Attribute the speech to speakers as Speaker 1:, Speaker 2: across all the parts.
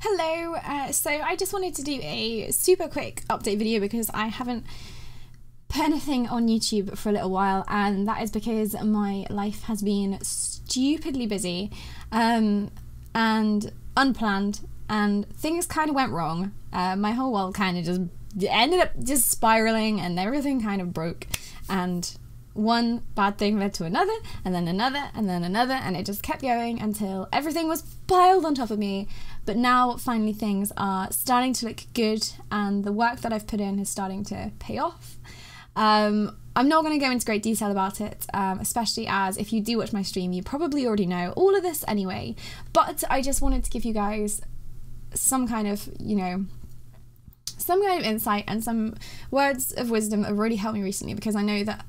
Speaker 1: Hello, so I just wanted to do a super quick update video because I haven't put anything on YouTube for a little while, and that is because my life has been stupidly busy and unplanned, and things kind of went wrong. My whole world kind of just ended up just spiraling, and everything kind of broke, and one bad thing led to another, and then another, and then another, and it just kept going until everything was piled on top of me. But now finally things are starting to look good, and the work that I've put in is starting to pay off. I'm not going to go into great detail about it, especially as if you do watch my stream, you probably already know all of this anyway, but I just wanted to give you guys some kind of, some kind of insight and some words of wisdom that have really helped me recently, because I know that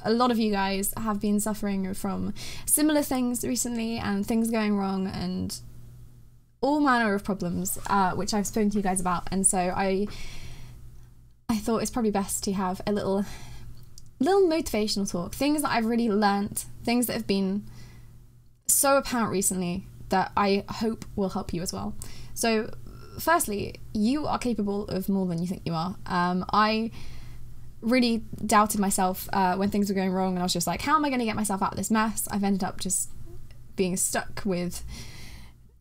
Speaker 1: a lot of you guys have been suffering from similar things recently, and things going wrong and all manner of problems, which I've spoken to you guys about. And so I thought it's probably best to have a little motivational talk, things that I've really learnt, things that have been so apparent recently that I hope will help you as well. So firstly, you are capable of more than you think you are. I really doubted myself when things were going wrong, and I was just like, how am I going to get myself out of this mess? I've ended up just being stuck with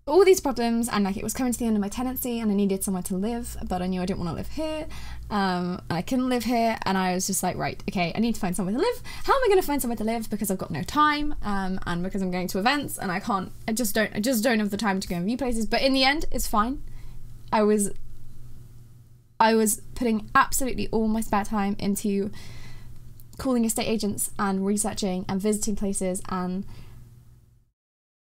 Speaker 1: all these problems, and like it was coming to the end of my tenancy, and I needed somewhere to live, but I knew I didn't want to live here, and I couldn't live here, and I was just like, right, okay, I need to find somewhere to live. How am I going to find somewhere to live? Because I've got no time, and because I'm going to events, and I just don't have the time to go and view places. But in the end, it's fine. I was putting absolutely all my spare time into calling estate agents and researching and visiting places, and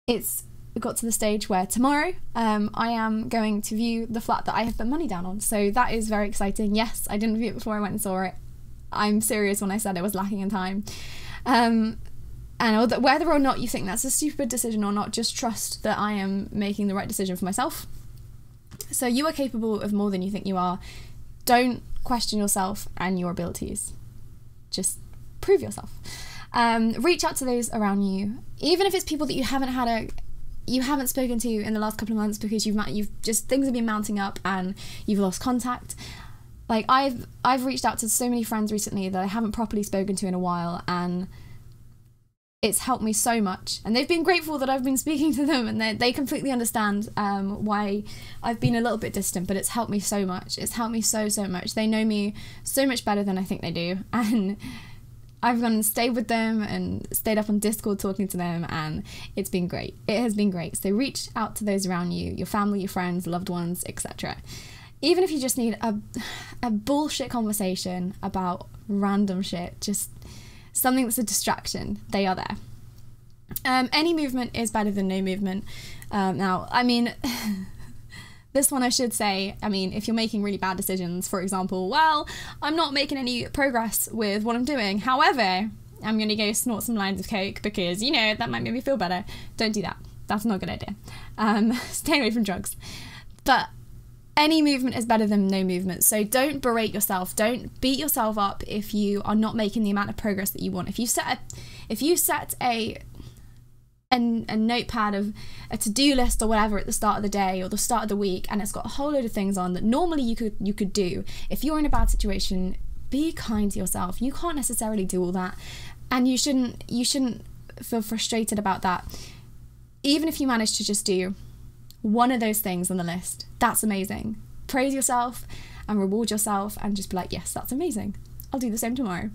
Speaker 1: it's got to the stage where tomorrow I am going to view the flat that I have put money down on. So that is very exciting. Yes, I didn't view it before I went and saw it. I'm serious when I said I was lacking in time. And whether or not you think that's a stupid decision or not, just trust that I am making the right decision for myself. So you are capable of more than you think you are. Don't question yourself and your abilities. Just prove yourself. Reach out to those around you, even if it's people that you haven't spoken to in the last couple of months, because things have been mounting up and you've lost contact. Like I've reached out to so many friends recently that I haven't properly spoken to in a while, and it's helped me so much, and they've been grateful that I've been speaking to them, and they completely understand why I've been a little bit distant, but it's helped me so much. It's helped me so much. They know me so much better than I think they do, and I've gone and stayed with them and stayed up on Discord talking to them, and it's been great. It has been great. So reach out to those around you, your family, your friends, loved ones, etc. Even if you just need a bullshit conversation about random shit, just something that's a distraction, they are there. Any movement is better than no movement. Now, I mean, this one I should say, I mean, if you're making really bad decisions, for example, well, I'm not making any progress with what I'm doing. However, I'm going to go snort some lines of coke because, that might make me feel better. Don't do that. That's not a good idea. Stay away from drugs. But any movement is better than no movement. So don't berate yourself. Don't beat yourself up if you are not making the amount of progress that you want. If you set a notepad of a to-do list or whatever at the start of the day or the start of the week, and it's got a whole load of things on that normally you could do, if you're in a bad situation, be kind to yourself. You can't necessarily do all that, and you shouldn't feel frustrated about that. Even if you manage to just do one of those things on the list, that's amazing. Praise yourself and reward yourself, and just be like, yes, that's amazing, I'll do the same tomorrow.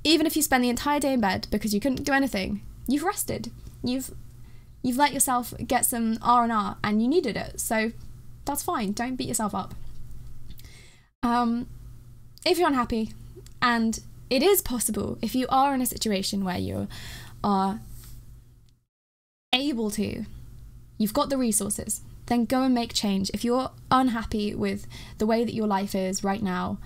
Speaker 1: Even if you spend the entire day in bed because you couldn't do anything, you've rested. You've let yourself get some R&R, and you needed it, so that's fine. Don't beat yourself up. If you're unhappy, and it is possible, if you are in a situation where you are able to, you've got the resources, then go and make change. If you're unhappy with the way that your life is right now,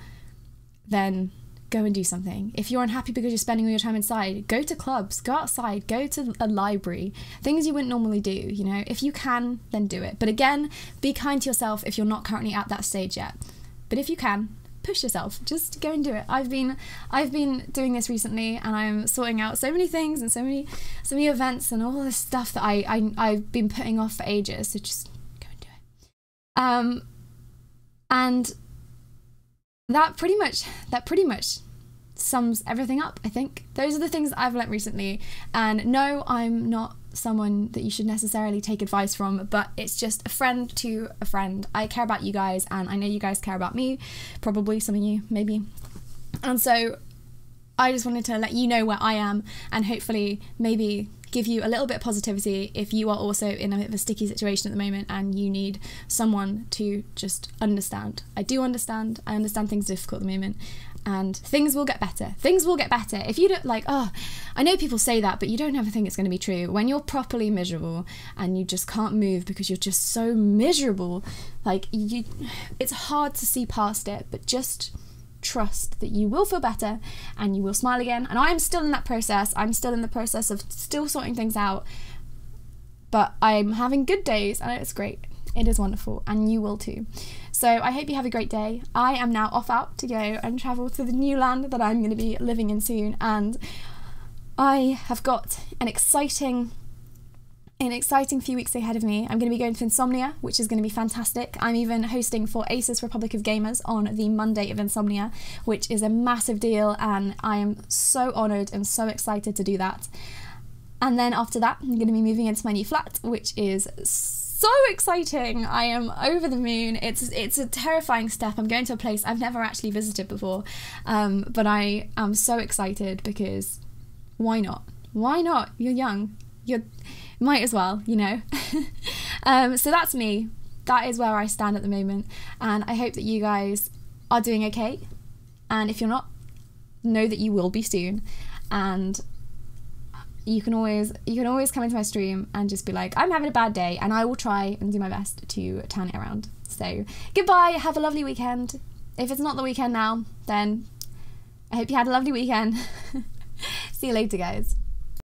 Speaker 1: then go and do something. If you're unhappy because you're spending all your time inside, go to clubs, go outside, go to a library, things you wouldn't normally do, If you can, then do it. But again, be kind to yourself if you're not currently at that stage yet. But if you can, push yourself, just go and do it. I've been doing this recently, and I'm sorting out so many things and so many events and all this stuff that I've been putting off for ages. So just And that pretty much sums everything up, I think. Those are the things that I've learnt recently. And no, I'm not someone that you should necessarily take advice from, but it's just a friend to a friend. I care about you guys, and I know you guys care about me, probably some of you, maybe. And so I just wanted to let you know where I am, and hopefully maybe give you a little bit of positivity if you are also in a bit of a sticky situation at the moment and you need someone to just understand. I do understand. I understand things are difficult at the moment, and things will get better. Things will get better. If you don't, like, oh, I know people say that, but you don't ever think it's going to be true. When you're properly miserable and you just can't move because you're just so miserable, like, it's hard to see past it, but just trust that you will feel better and you will smile again. And I'm still in that process. I'm still in the process of still sorting things out, but I'm having good days and it's great. It is wonderful, and you will too. So I hope you have a great day. I am now off out to go and travel to the new land that I'm going to be living in soon, and I have got an exciting few weeks ahead of me. I'm going to be going to Insomnia, which is going to be fantastic. I'm even hosting for Asus Republic of Gamers on the Monday of Insomnia, which is a massive deal, and I am so honoured and so excited to do that. And then after that, I'm going to be moving into my new flat, which is so exciting. I am over the moon. It's a terrifying step. I'm going to a place I've never actually visited before, but I am so excited because why not? Why not? You're young. You might as well, you know. So that's me. That is where I stand at the moment, and I hope that you guys are doing okay. And if you're not, know that you will be soon. And you can always come into my stream and just be like, I'm having a bad day, and I will try and do my best to turn it around. So goodbye, have a lovely weekend. If it's not the weekend now, then I hope you had a lovely weekend. See you later, guys.